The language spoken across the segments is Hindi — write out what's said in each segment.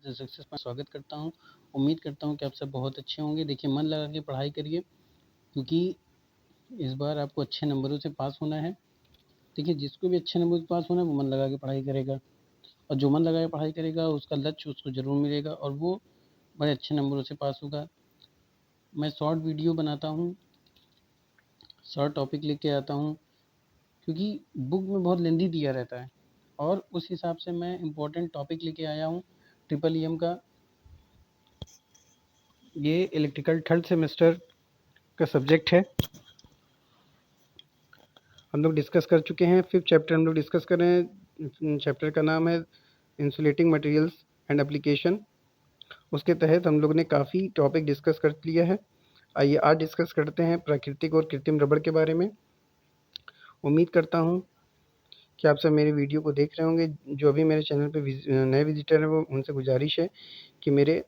सक्सेस में स्वागत करता हूँ। उम्मीद करता हूँ कि आप सब बहुत अच्छे होंगे। देखिए, मन लगा के पढ़ाई करिए, क्योंकि इस बार आपको अच्छे नंबरों से पास होना है। देखिए, जिसको भी अच्छे नंबरों से पास होना है वो मन लगा के पढ़ाई करेगा, और जो मन लगा के पढ़ाई करेगा उसका लक्ष्य उसको ज़रूर मिलेगा और वो बड़े अच्छे नंबरों से पास होगा। मैं शॉर्ट वीडियो बनाता हूँ, शॉर्ट टॉपिक लेके आता हूँ, क्योंकि बुक में बहुत लेंदी दिया रहता है, और उस हिसाब से मैं इम्पोर्टेंट टॉपिक लेके आया हूँ। ट्रिपल ई एम का ये इलेक्ट्रिकल थर्ड सेमेस्टर का सब्जेक्ट है। हम लोग डिस्कस कर चुके हैं। 5th चैप्टर हम लोग डिस्कस कर रहे हैं। चैप्टर का नाम है इंसुलेटिंग मटेरियल्स एंड एप्लीकेशन। उसके तहत हम लोग ने काफ़ी टॉपिक डिस्कस कर लिया है। आइए आज डिस्कस करते हैं प्राकृतिक और कृत्रिम रबड़ के बारे में। उम्मीद करता हूँ कि आप सब मेरे वीडियो को देख रहे होंगे। जो अभी मेरे चैनल पे नए विजिटर हैं, वो उनसे गुजारिश है कि मेरे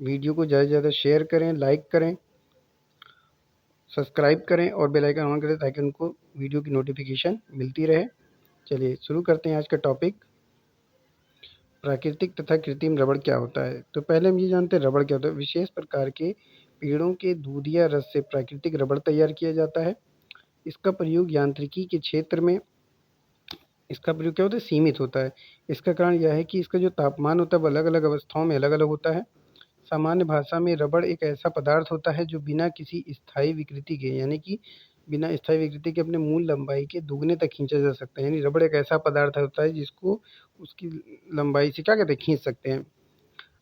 वीडियो को ज़्यादा से ज़्यादा शेयर करें, लाइक करें, सब्सक्राइब करें और बेल आइकन ऑन करें ताकि उनको वीडियो की नोटिफिकेशन मिलती रहे। चलिए शुरू करते हैं आज का टॉपिक। प्राकृतिक तथा कृत्रिम रबड़ क्या होता है? तो पहले हम ये जानते हैं रबड़ क्या होता है। विशेष प्रकार के पेड़ों के दूध या रस से प्राकृतिक रबड़ तैयार किया जाता है। इसका प्रयोग यांत्रिकी के क्षेत्र में इसका प्रयोग क्या होता है? सीमित होता है। इसका कारण यह है कि इसका जो तापमान होता है वो अलग अलग अवस्थाओं में अलग अलग होता है। सामान्य भाषा में रबड़ एक ऐसा पदार्थ होता है जो बिना किसी स्थायी विकृति के, यानी कि बिना स्थायी विकृति के अपने मूल लंबाई के दुगने तक खींचा जा सकता है। यानी रबड़ एक ऐसा पदार्थ होता है जिसको उसकी लंबाई से क्या कहते हैं? खींच सकते हैं।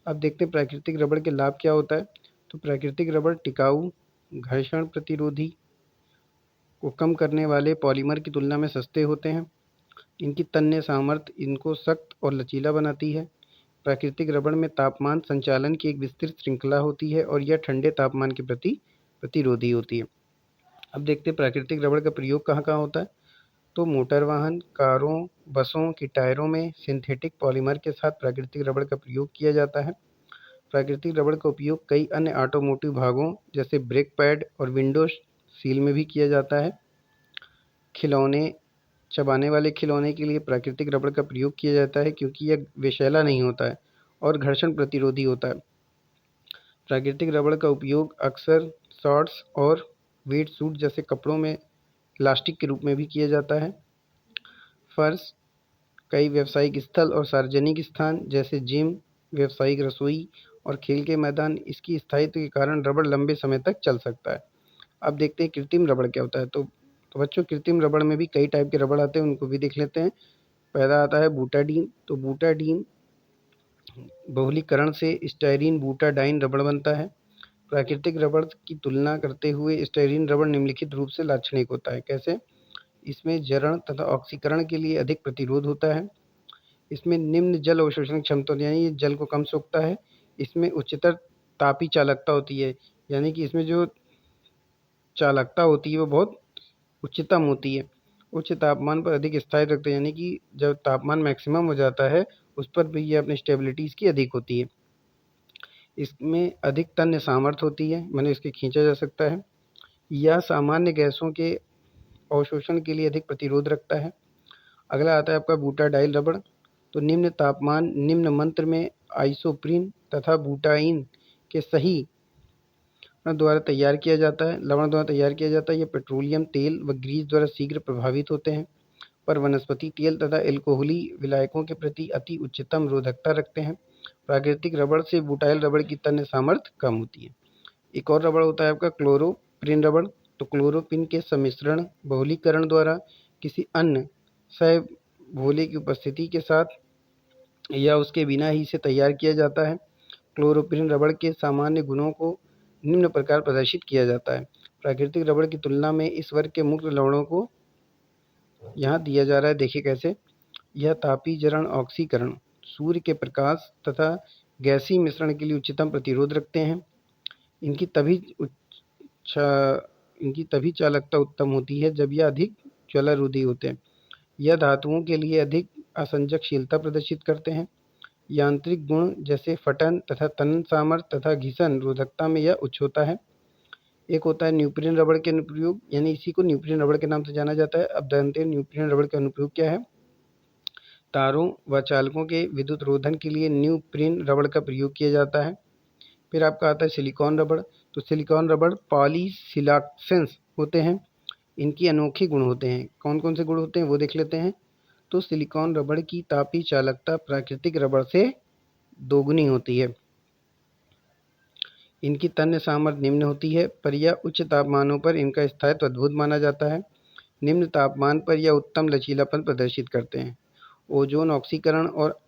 अब देखते हैं प्राकृतिक रबड़ के लाभ क्या होता है। तो प्राकृतिक रबड़ टिकाऊ, घर्षण प्रतिरोधी को कम करने वाले पॉलीमर की तुलना में सस्ते होते हैं। इनकी तन्य सामर्थ्य इनको सख्त और लचीला बनाती है। प्राकृतिक रबड़ में तापमान संचालन की एक विस्तृत श्रृंखला होती है और यह ठंडे तापमान के प्रति प्रतिरोधी होती है। अब देखते हैं प्राकृतिक रबड़ का प्रयोग कहाँ कहाँ होता है। तो मोटर वाहन, कारों, बसों के टायरों में सिंथेटिक पॉलीमर के साथ प्राकृतिक रबड़ का प्रयोग किया जाता है। प्राकृतिक रबड़ का उपयोग कई अन्य ऑटोमोटिव भागों जैसे ब्रेक पैड और विंडो सील में भी किया जाता है। खिलौने, चबाने वाले खिलौने के लिए प्राकृतिक रबड़ का प्रयोग किया जाता है क्योंकि यह विषैला नहीं होता है और घर्षण प्रतिरोधी होता है। प्राकृतिक रबड़ का उपयोग अक्सर शॉर्ट्स और वेट सूट जैसे कपड़ों में इलास्टिक के रूप में भी किया जाता है। फर्श, कई व्यावसायिक स्थल और सार्वजनिक स्थान जैसे जिम, व्यावसायिक रसोई और खेल के मैदान, इसकी स्थायित्व के कारण रबड़ लंबे समय तक चल सकता है। अब देखते हैं कृत्रिम रबड़ क्या होता है। तो बच्चों, कृत्रिम रबड़ में भी कई टाइप के रबड़ आते हैं, उनको भी देख लेते हैं। पहला आता है बूटाडीन। तो बूटाडीन बहुलीकरण से स्टाइरीन बूटाडाइन रबड़ बनता है। प्राकृतिक रबड़ की तुलना करते हुए स्टाइरीन रबड़ निम्नलिखित रूप से लाक्षणिक होता है। कैसे? इसमें जरण तथा ऑक्सीकरण के लिए अधिक प्रतिरोध होता है। इसमें निम्न जल अवशोषण क्षमता होती है, यानी ये जल को कम सोखता है। इसमें उच्चतर तापी चालकता होती है, यानी कि इसमें जो चालकता होती है वो बहुत उच्चतम होती है। उच्च तापमान पर अधिक स्थायित्व रखते हैं, यानी कि जब तापमान मैक्सिमम हो जाता है उस पर भी ये अपनी स्टेबिलिटी इसकी अधिक होती है। इसमें अधिक तन्य सामर्थ्य होती है, माने इसके खींचा जा सकता है। यह सामान्य गैसों के अवशोषण के लिए अधिक प्रतिरोध रखता है। अगला आता है आपका बूटाडाइल रबड़। तो निम्न तापमान, निम्न मंत्र में आइसोप्रीन तथा बूटाइन के सही द्वारा तैयार किया जाता है, लवण द्वारा तैयार किया जाता है। ये पेट्रोलियम तेल व ग्रीस द्वारा शीघ्र प्रभावित होते हैं, पर वनस्पति तेल तथा एल्कोहली विलायकों के प्रति अति उच्चतम रोधकता रखते हैं। प्राकृतिक रबड़ से बुटाइल रबड़ की तन्य सामर्थ्य कम होती है। एक और रबड़ होता है आपका क्लोरोप्रीन रबड़। तो क्लोरोप्रीन के सम्मिश्रण बहुलीकरण द्वारा किसी अन्य सहभोले की उपस्थिति के साथ या उसके बिना ही इसे तैयार किया जाता है। क्लोरोप्रीन रबड़ के सामान्य गुणों को निम्न प्रकार प्रदर्शित किया जाता है। प्राकृतिक रबड़ की तुलना में इस वर्ग के मुक्त लवणों को यहाँ दिया जा रहा है, देखिए कैसे। यह तापी जरण, ऑक्सीकरण, सूर्य के प्रकाश तथा गैसीय मिश्रण के लिए उच्चतम प्रतिरोध रखते हैं। इनकी तभी इनकी तभी चालकता उत्तम होती है जब यह अधिक ज्वालारोधी होते हैं। यह धातुओं के लिए अधिक असंजकशीलता प्रदर्शित करते हैं। यांत्रिक गुण जैसे फटन तथा तनन सामर्थ्य तथा घिसन रोधकता में यह उच्च होता है। एक होता है न्यूप्रिन रबड़ के अनुप्रयोग, यानी इसी को न्यूप्रिन रबड़ के नाम से जाना जाता है। अब जानते हैं न्यूप्रिन रबड़ का अनुप्रयोग क्या है। तारों व चालकों के विद्युत रोधन के लिए न्यूप्रिन रबड़ का प्रयोग किया जाता है। फिर आपका आता है सिलिकॉन रबड़। तो सिलिकॉन रबड़ पॉलीसिलॉक्सेंस होते हैं। इनकी अनोखे गुण होते हैं। कौन कौन से गुण होते हैं वो देख लेते हैं। तो सिलिकॉन रबड़ की तापीय चालकता प्राकृतिक रबड़ से दोगुनी होती है। इनकी तन्य सामर्थ्य निम्न होती है, पर यह उच्च तापमानों पर इनका स्थायित्व अद्भुत माना जाता है। निम्न तापमान पर यह उत्तम लचीलापन प्रदर्शित करते हैं। ओजोन ऑक्सीकरण और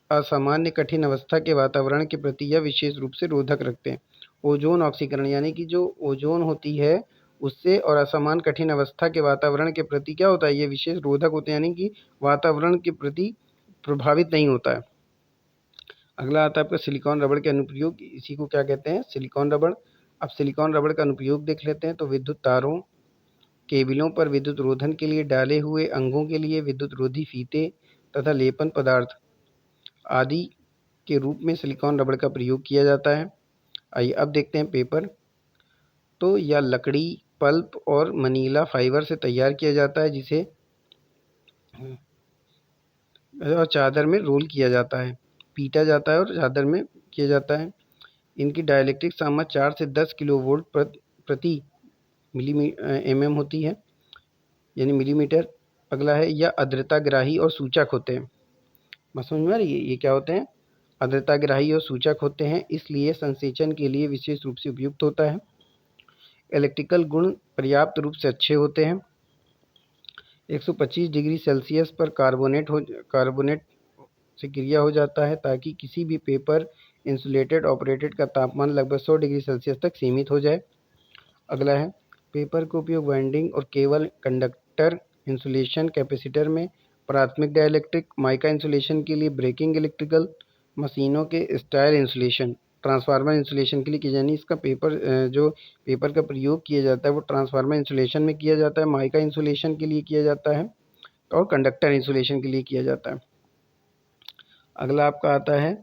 असामान्य कठिन अवस्था के वातावरण के प्रति यह विशेष रूप से रोधक रखते हैं। ओजोन ऑक्सीकरण यानी कि जो ओजोन होती है उससे, और असामान्य कठिन अवस्था के वातावरण के प्रति क्या होता है, ये विशेष रोधक होते हैं, यानी कि वातावरण के प्रति प्रभावित नहीं होता है। अगला आता है आपका सिलिकॉन रबड़ के अनुप्रयोग। इसी को क्या कहते हैं, सिलिकॉन रबड़। अब सिलिकॉन रबड़ का अनुप्रयोग देख लेते हैं। तो विद्युत तारों, केबलों पर विद्युत रोधन के लिए डाले हुए अंगों के लिए विद्युत रोधी फीते तथा लेपन पदार्थ आदि के रूप में सिलिकॉन रबड़ का प्रयोग किया जाता है। आइए अब देखते हैं पेपर। तो यह लकड़ी, पल्प और मनीला फाइबर से तैयार किया जाता है, जिसे और चादर में रोल किया जाता है, पीटा जाता है और चादर में किया जाता है। इनकी डाइलेक्ट्रिक सामर्थ्य 4 से 10 किलोवोल्ट प्रति mm होती है, यानी मिलीमीटर। अगला है, यह आर्द्रताग्राही और सूचक होते हैं। बात समझ में आ रही है, ये क्या होते हैं, आर्द्रताग्राही और सूचक होते हैं, इसलिए संसेचन के लिए विशेष रूप से उपयुक्त होता है। इलेक्ट्रिकल गुण पर्याप्त रूप से अच्छे होते हैं। 125 डिग्री सेल्सियस पर कार्बोनेट से क्रिया हो जाता है, ताकि किसी भी पेपर इंसुलेटेड ऑपरेटेड का तापमान लगभग 100 डिग्री सेल्सियस तक सीमित हो जाए। अगला है, पेपर का उपयोग वाइंडिंग और केबल, कंडक्टर, इंसुलेशन, कैपेसिटर में, प्राथमिक डाइलेक्ट्रिक, माइका इंसुलेशन के लिए, ब्रेकिंग इलेक्ट्रिकल मशीनों के स्टाइल इंसुलेशन, ट्रांसफार्मर इंसुलेशन के लिए किया, यानी इसका जो पेपर का प्रयोग किया जाता है वो ट्रांसफार्मर इंसुलेशन में किया जाता है, माइका इंसुलेशन के लिए किया जाता है और कंडक्टर इंसुलेशन के लिए किया जाता है। अगला आपका आता है,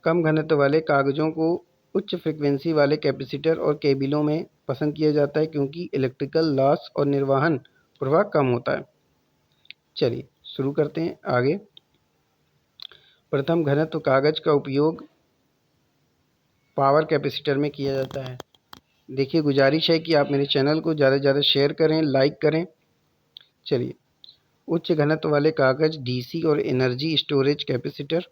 कम घनत्व वाले कागज़ों को उच्च फ्रीक्वेंसी वाले कैपेसिटर और केबलों में पसंद किया जाता है, क्योंकि इलेक्ट्रिकल लॉस और निर्वहन प्रवाह कम होता है। चलिए शुरू करते हैं आगे। प्रथम घनत्व कागज़ का उपयोग पावर कैपेसिटर में किया जाता है। देखिए, गुजारिश है कि आप मेरे चैनल को ज़्यादा से ज़्यादा शेयर करें, लाइक करें। चलिए, उच्च घनत्व वाले कागज़ डीसी और एनर्जी स्टोरेज कैपेसिटर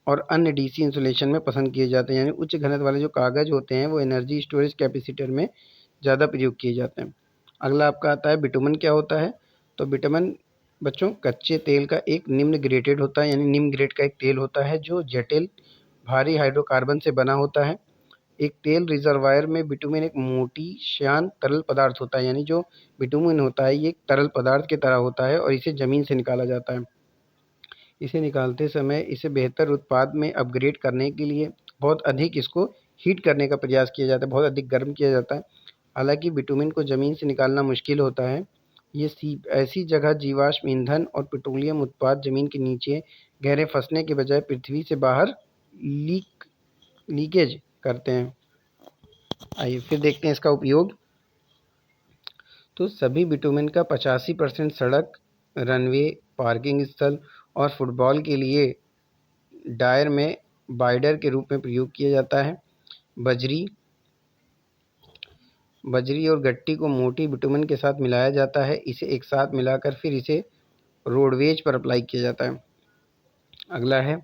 और अन्य डीसी इंसुलेशन में पसंद किए जाते हैं, यानी उच्च घनत्व वाले जो कागज़ होते हैं वो एनर्जी स्टोरेज कैपेसिटर में ज़्यादा प्रयोग किए जाते हैं। अगला आपका आता है, बिटुमन क्या होता है। तो बिटुमन बच्चों कच्चे तेल का एक निम्न ग्रेडेड होता है, यानी निम्न ग्रेड का एक तेल होता है जो जटिल भारी हाइड्रोकार्बन से बना होता है। एक तेल रिजर्वायर में बिटुमेन एक मोटी श्यान तरल पदार्थ होता है, यानी जो बिटुमेन होता है ये एक तरल पदार्थ की तरह होता है और इसे ज़मीन से निकाला जाता है। इसे निकालते समय इसे बेहतर उत्पाद में अपग्रेड करने के लिए बहुत अधिक इसको हीट करने का प्रयास किया जाता है, बहुत अधिक गर्म किया जाता है। हालांकि बिटुमेन को ज़मीन से निकालना मुश्किल होता है। ये ऐसी जगह जीवाश्म ईंधन और पेट्रोलियम उत्पाद ज़मीन के नीचे गहरे फंसने के बजाय पृथ्वी से बाहर लीकेज करते हैं। आइए फिर देखते हैं इसका उपयोग। तो सभी बिटुमेन का 85% सड़क, रनवे, पार्किंग स्थल और फुटबॉल के लिए डायर में बाइडर के रूप में प्रयोग किया जाता है। बजरी और गट्टी को मोटी बिटुमेन के साथ मिलाया जाता है। इसे एक साथ मिलाकर फिर इसे रोडवेज पर अप्लाई किया जाता है। अगला है,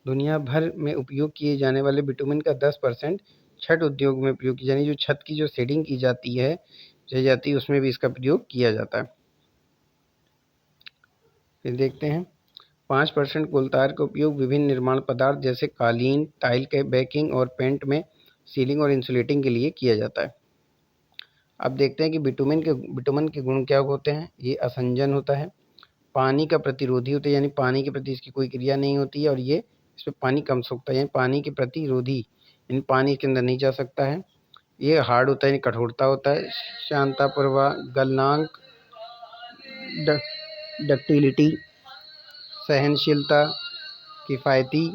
दुनिया भर में उपयोग किए जाने वाले बिटुमेन का 10% छत उद्योग में प्रयोग किया, यानी जो छत की जो शेडिंग की जाती है उसमें भी इसका प्रयोग किया जाता है। फिर देखते हैं, 5% कोलतार का उपयोग विभिन्न निर्माण पदार्थ जैसे कालीन, टाइल के बेकिंग और पेंट में, सीलिंग और इंसुलेटिंग के लिए किया जाता है। अब देखते हैं कि बिटुमेन के गुण क्या होते हैं। ये असंजन होता है, पानी का प्रतिरोधी होता है, यानी पानी के प्रति इसकी कोई क्रिया नहीं होती है और ये इसमें पानी कम सोखता है, यानी पानी के प्रतिरोधी, यानी पानी के अंदर नहीं जा सकता है। ये हार्ड होता है, यानी कठोरता होता है। शांता प्रवाह, गलनांक, डक्टिलिटी, सहनशीलता, किफ़ायती,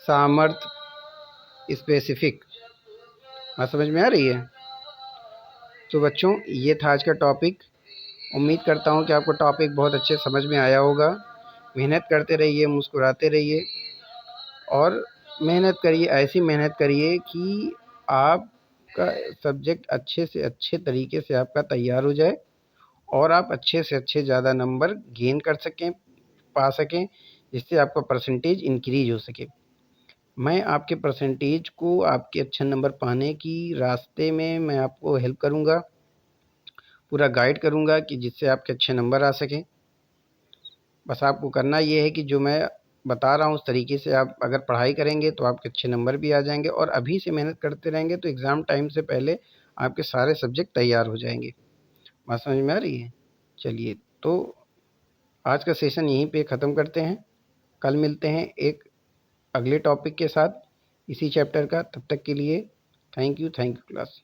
सामर्थ्य, स्पेसिफिक। बात समझ में आ रही है। तो बच्चों ये था आज का टॉपिक। उम्मीद करता हूँ कि आपको टॉपिक बहुत अच्छे समझ में आया होगा। मेहनत करते रहिए, मुस्कुराते रहिए और मेहनत करिए, ऐसी मेहनत करिए कि आपका सब्जेक्ट अच्छे से अच्छे तरीके से आपका तैयार हो जाए और आप अच्छे से अच्छे ज़्यादा नंबर गेन कर सकें, पा सकें, जिससे आपका परसेंटेज इंक्रीज हो सके। मैं आपके परसेंटेज को आपके अच्छे नंबर पाने की रास्ते में मैं आपको हेल्प करूँगा, पूरा गाइड करूँगा कि जिससे आपके अच्छे नंबर आ सकें। बस आपको करना ये है कि जो मैं बता रहा हूँ उस तरीके से आप अगर पढ़ाई करेंगे तो आपके अच्छे नंबर भी आ जाएंगे और अभी से मेहनत करते रहेंगे तो एग्ज़ाम टाइम से पहले आपके सारे सब्जेक्ट तैयार हो जाएंगे। बात समझ में आ रही है? चलिए, तो आज का सेशन यहीं पे ख़त्म करते हैं। कल मिलते हैं एक अगले टॉपिक के साथ इसी चैप्टर का। तब तक के लिए थैंक यू क्लास।